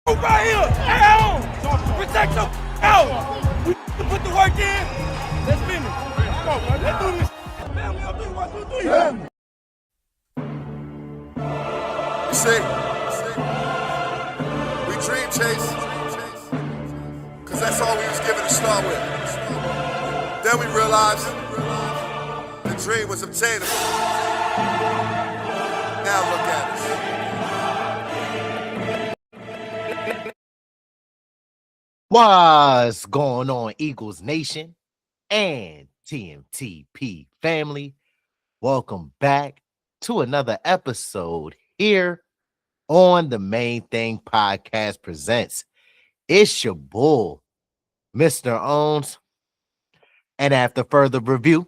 Right here, down. Protect them out. We put the work in. Let's finish. Come on, man. Let's do this. Family, I'll do 1, 2, 3. You see, we dream chase, cause that's all we was given to start with. Then we realized the dream was obtainable. Now look at us. What's going on, Eagles Nation and TMTP family? Welcome back to another episode here on the Main Thing Podcast Presents. It's your bull, Mr. Owens. And after further review,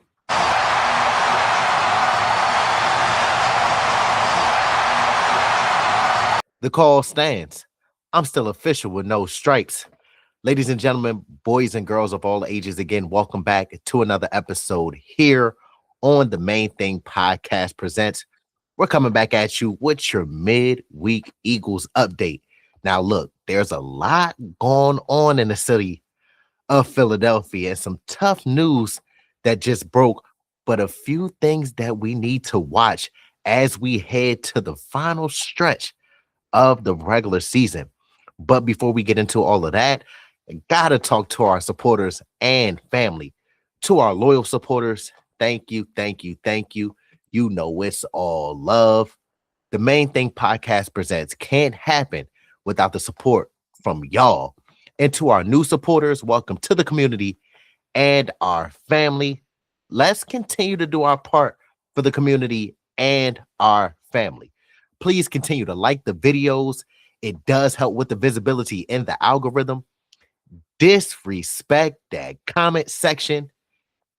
the call stands. I'm still official with no stripes. Ladies and gentlemen, boys and girls of all ages, again, welcome back to another episode here on the Main Thing Podcast Presents. We're coming back at you with your midweek Eagles update. Now, look, there's a lot going on in the city of Philadelphia and some tough news that just broke, but a few things that we need to watch as we head to the final stretch of the regular season. But before we get into all of that, I gotta talk to our supporters and family. To our loyal supporters, thank you, thank you, thank you. You know it's all love. The Main Thing Podcast Presents can't happen without the support from y'all. And to our new supporters, welcome to the community and our family. Let's continue to do our part for the community and our family. Please continue to like the videos. It does help with the visibility in the algorithm. Disrespect that comment section,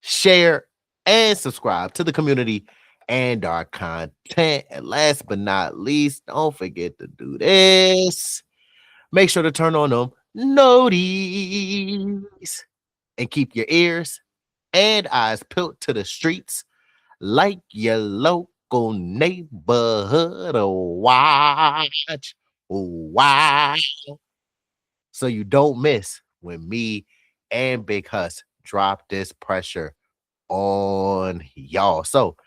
share, and subscribe to the community and our content. And last but not least, don't forget to do this. Make sure to turn on them noties and keep your ears and eyes peeled to the streets like your local neighborhood watch. Wow. So you don't miss when me and Big Huss drop this pressure on y'all. So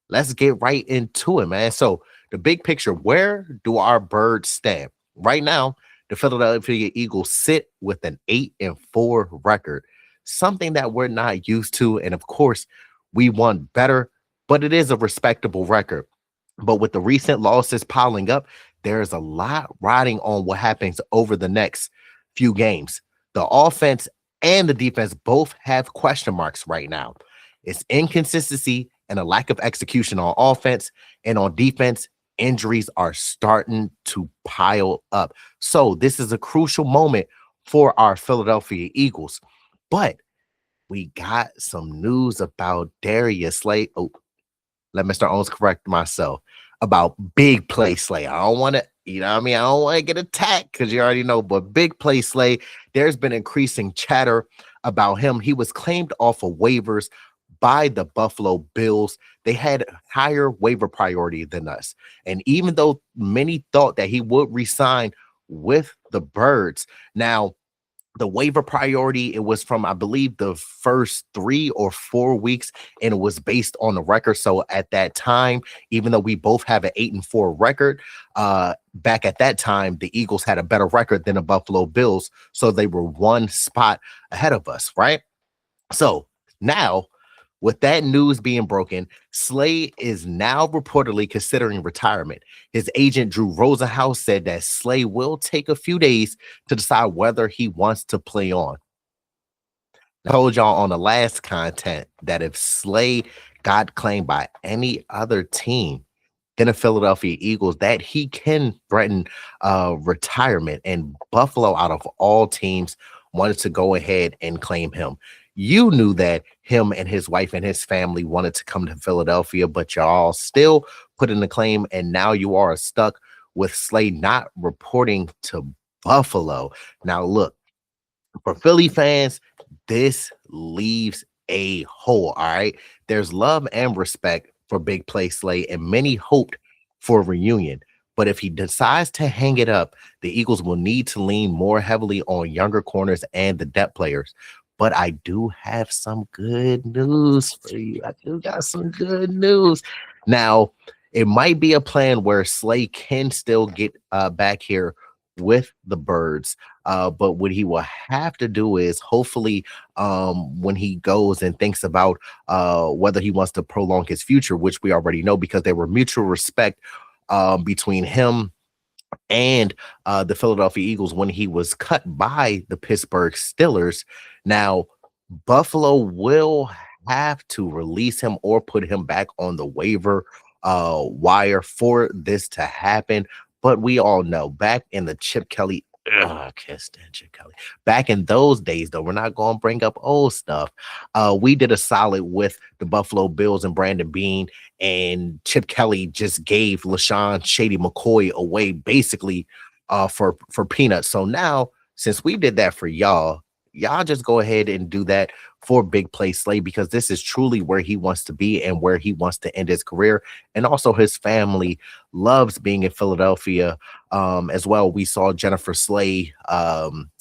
let's get right into it, man. So the big picture, where do our birds stand? Right now, the Philadelphia Eagles sit with an 8-4 record, something that we're not used to. And of course, we want better, but it is a respectable record. But with the recent losses piling up, there's a lot riding on what happens over the next few games. The offense and the defense both have question marks right now. It's inconsistency and a lack of execution on offense, and on defense, injuries are starting to pile up. So this is a crucial moment for our Philadelphia Eagles. But we got some news about Darius Slay. Oh, let Mr. Owens correct myself. About big play Slay. I don't want to, I don't want to get attacked because you already know, but big play Slay, there's been increasing chatter about him. He was claimed off of waivers by the Buffalo Bills. They had higher waiver priority than us. And even though many thought that he would resign with the Birds, now the waiver priority, it was from, I believe, the first 3 or 4 weeks, and it was based on the record. So at that time, even though we both have an 8-4 record, back at that time, the Eagles had a better record than the Buffalo Bills. So they were one spot ahead of us, right? So now, with that news being broken, Slay is now reportedly considering retirement. His agent, Drew Rosenhaus, said that Slay will take a few days to decide whether he wants to play on. I told y'all on the last content that if Slay got claimed by any other team than the Philadelphia Eagles, that he can threaten retirement. And Buffalo, out of all teams, wanted to go ahead and claim him. You knew that him and his wife and his family wanted to come to Philadelphia, but y'all still put in the claim, and now you are stuck with Slay not reporting to Buffalo. Now, look, for Philly fans, this leaves a hole, all right? There's love and respect for big play Slay, and many hoped for a reunion. But if he decides to hang it up, the Eagles will need to lean more heavily on younger corners and the depth players. But I do have some good news for you. I do got some good news. Now, it might be a plan where Slay can still get back here with the Birds. But what he will have to do is hopefully when he goes and thinks about whether he wants to prolong his future, which we already know because there were mutual respect between him and the Philadelphia Eagles when he was cut by the Pittsburgh Steelers. Now, Buffalo will have to release him or put him back on the waiver wire for this to happen. But we all know back in the Chip Kelly, I can't stand Chip Kelly. Back in those days, though, we're not going to bring up old stuff. We did a solid with the Buffalo Bills and Brandon Beane, and Chip Kelly just gave LaShawn Shady McCoy away basically for peanuts. So now, since we did that for y'all just go ahead and do that for Big Play Slay, because this is truly where he wants to be and where he wants to end his career. And also his family loves being in Philadelphia as well. We saw Jennifer Slay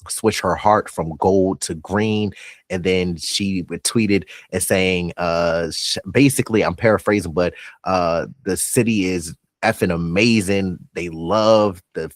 switch her heart from gold to green, and then she tweeted and saying basically, I'm paraphrasing, but the city is effing amazing. They love the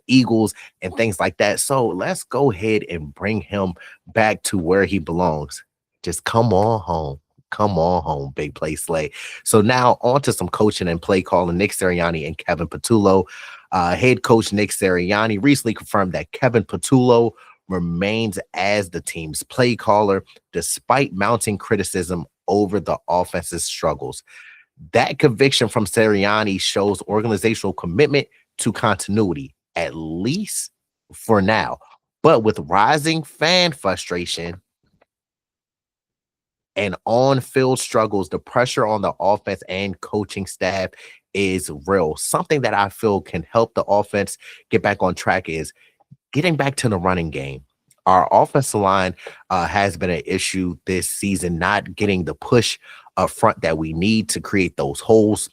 Eagles and things like that. So let's go ahead and bring him back to where he belongs. Just come on home. Come on home, Big Play Slay. So now on to some coaching and play calling. Nick Sirianni and Kevin Patullo. Head coach Nick Sirianni recently confirmed that Kevin Patullo remains as the team's play caller despite mounting criticism over the offense's struggles. That conviction from Sirianni shows organizational commitment to continuity, at least for now. But with rising fan frustration and on-field struggles, the pressure on the offense and coaching staff is real. Something that I feel can help the offense get back on track is getting back to the running game. Our offensive line has been an issue this season, not getting the push up front that we need to create those holes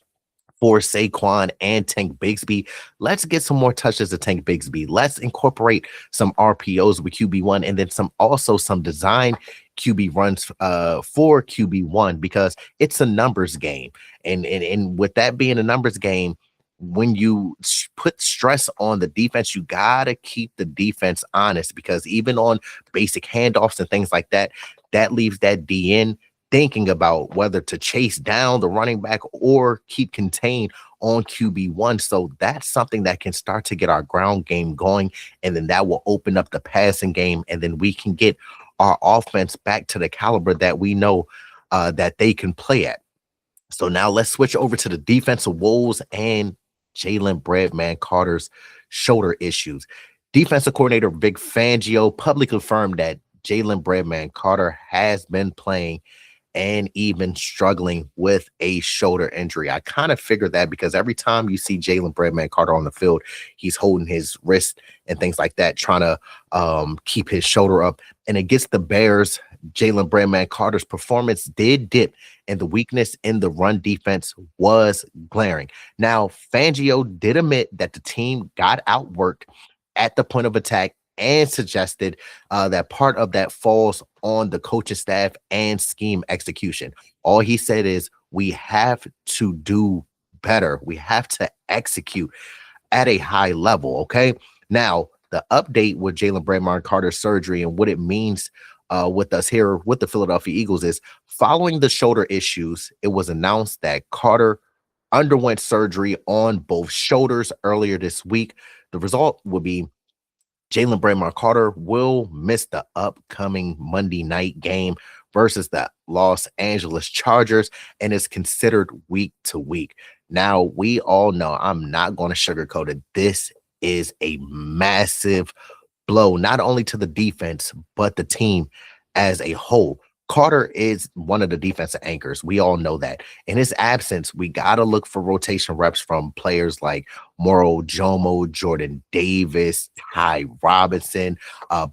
for Saquon and Tank Bigsby. Let's get some more touches of Tank Bigsby. Let's incorporate some RPOs with QB1 and then some design QB runs for QB1, because it's a numbers game. And with that being a numbers game, when you put stress on the defense, you got to keep the defense honest, because even on basic handoffs and things like that, that leaves that DN thinking about whether to chase down the running back or keep contained on QB1. So that's something that can start to get our ground game going, and then that will open up the passing game, and then we can get our offense back to the caliber that we know that they can play at. So now let's switch over to the defensive woes and Jalen Breadman Carter's shoulder issues. Defensive coordinator Vic Fangio publicly confirmed that Jalen Breadman Carter has been playing and even struggling with a shoulder injury. I kind of figured that, because every time you see Jalen Breadman Carter on the field, he's holding his wrist and things like that, trying to keep his shoulder up. And against the Bears, Jalen Breadman Carter's performance did dip, and the weakness in the run defense was glaring. Now, Fangio did admit that the team got outworked at the point of attack and suggested that part of that falls on the coaching staff and scheme execution. All he said is, we have to do better. We have to execute at a high level, okay? Now, the update with Jalen Breadman Carter's surgery and what it means with us here with the Philadelphia Eagles is, following the shoulder issues, it was announced that Carter underwent surgery on both shoulders earlier this week. The result will be Jalen Breadman Carter will miss the upcoming Monday night game versus the Los Angeles Chargers and is considered week to week. Now, we all know, I'm not going to sugarcoat it, this is a massive blow, not only to the defense, but the team as a whole. Carter is one of the defensive anchors. We all know that. In his absence, we got to look for rotation reps from players like Moro Jomo, Jordan Davis, Ty Robinson,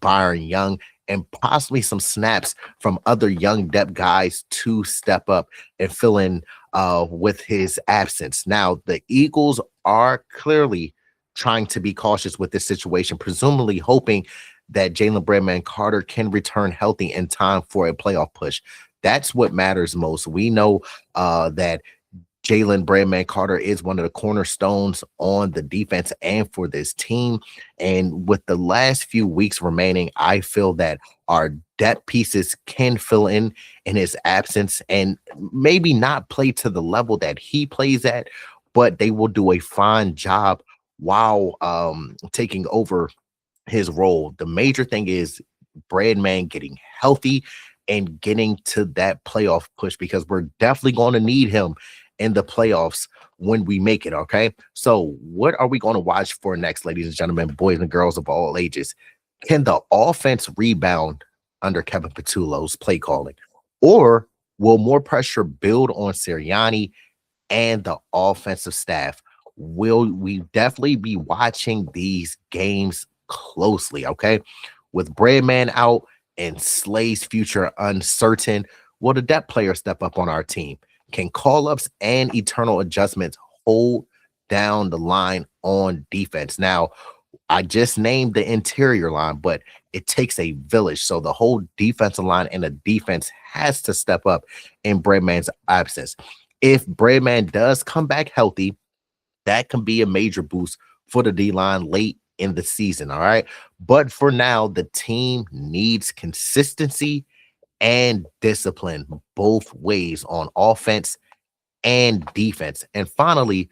Byron Young, and possibly some snaps from other young depth guys to step up and fill in with his absence. Now, the Eagles are clearly trying to be cautious with this situation, presumably hoping that Jalen Breadman Carter can return healthy in time for a playoff push. That's what matters most. We know that Jalen Breadman Carter is one of the cornerstones on the defense and for this team. And with the last few weeks remaining, I feel that our depth pieces can fill in his absence and maybe not play to the level that he plays at, but they will do a fine job while taking over his role. The major thing is Breadman getting healthy and getting to that playoff push, because we're definitely going to need him in the playoffs when we make it. Okay, so what are we going to watch for next, ladies and gentlemen, boys and girls of all ages? Can the offense rebound under Kevin Patullo's play calling, or will more pressure build on Sirianni and the offensive staff? Will we definitely be watching these games closely? Okay, with Breadman out and Slay's future uncertain, will the depth players step up on our team? Can call-ups and eternal adjustments hold down the line on defense? Now, I just named the interior line, but it takes a village. So the whole defensive line and the defense has to step up in Breadman's absence. If Breadman does come back healthy, that can be a major boost for the D-line late in the season, all right? But for now, the team needs consistency and discipline both ways on offense and defense. And finally,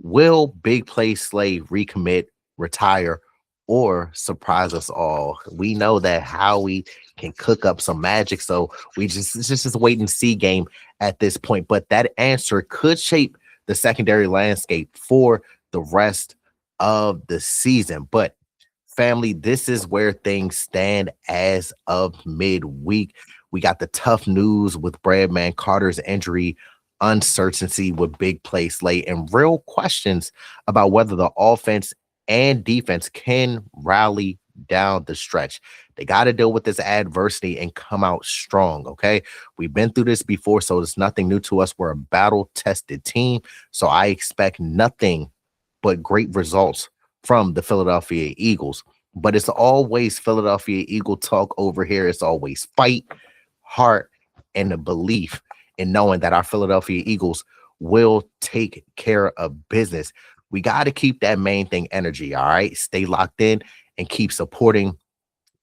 will Big Play Slay recommit, retire, or surprise us all? We know that Howie can cook up some magic, so it's just a wait and see game at this point. But that answer could shape the secondary landscape for the rest of the season. But family, this is where things stand as of midweek. We got the tough news with Breadman Carter's injury, uncertainty with Big Play Slay, and real questions about whether the offense and defense can rally down the stretch. They got to deal with this adversity and come out strong, okay? We've been through this before, so it's nothing new to us. We're a battle-tested team, so I expect nothing but great results from the Philadelphia Eagles. But it's always Philadelphia Eagle talk over here. It's always fight, heart, and the belief in knowing that our Philadelphia Eagles will take care of business. We got to keep that main thing energy, all right? Stay locked in and keep supporting.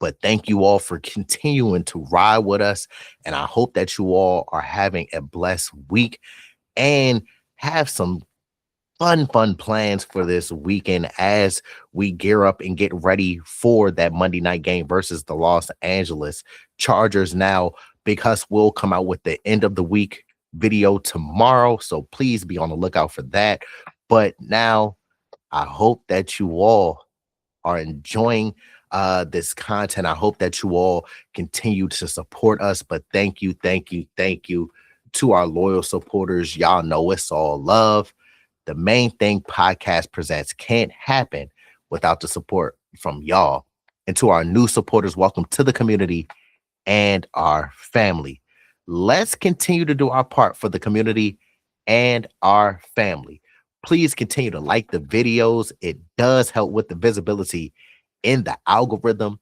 But thank you all for continuing to ride with us. And I hope that you all are having a blessed week and have some fun plans for this weekend as we gear up and get ready for that Monday night game versus the Los Angeles Chargers. Now, Big Hus will come out with the end of the week video tomorrow, so please be on the lookout for that. But now I hope that you all are enjoying this content. I hope that you all continue to support us. But thank you to our loyal supporters. Y'all know it's all love. The Main Thing Podcast Presents can't happen without the support from y'all. And to our new supporters, welcome to the community and our family. Let's continue to do our part for the community and our family. Please continue to like the videos. It does help with the visibility in the algorithm.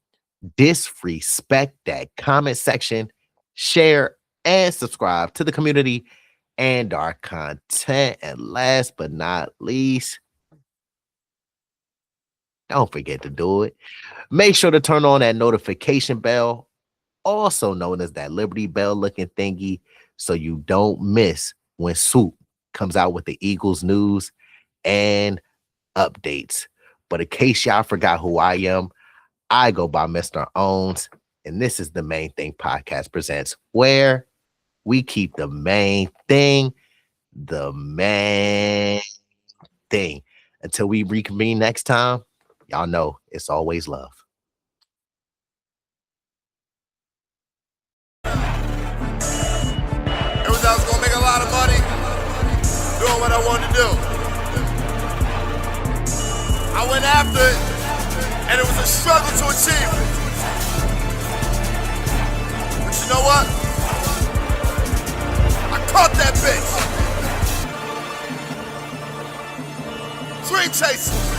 Disrespect that comment section, share, and subscribe to the community and our content. And last but not least, don't forget to do it. Make sure to turn on that notification bell, also known as that Liberty Bell looking thingy, so you don't miss when Swoop comes out with the Eagles news and updates. But in case y'all forgot who I am, I go by Mr. Owns, and this is the Main Thing Podcast Presents, where we keep the main thing the main thing. Until we reconvene next time, y'all know it's always love. It was I was gonna make a lot of money doing what I wanted to do. I went after it, and it was a struggle to achieve it. But you know what? I caught that bitch. Dream chasers.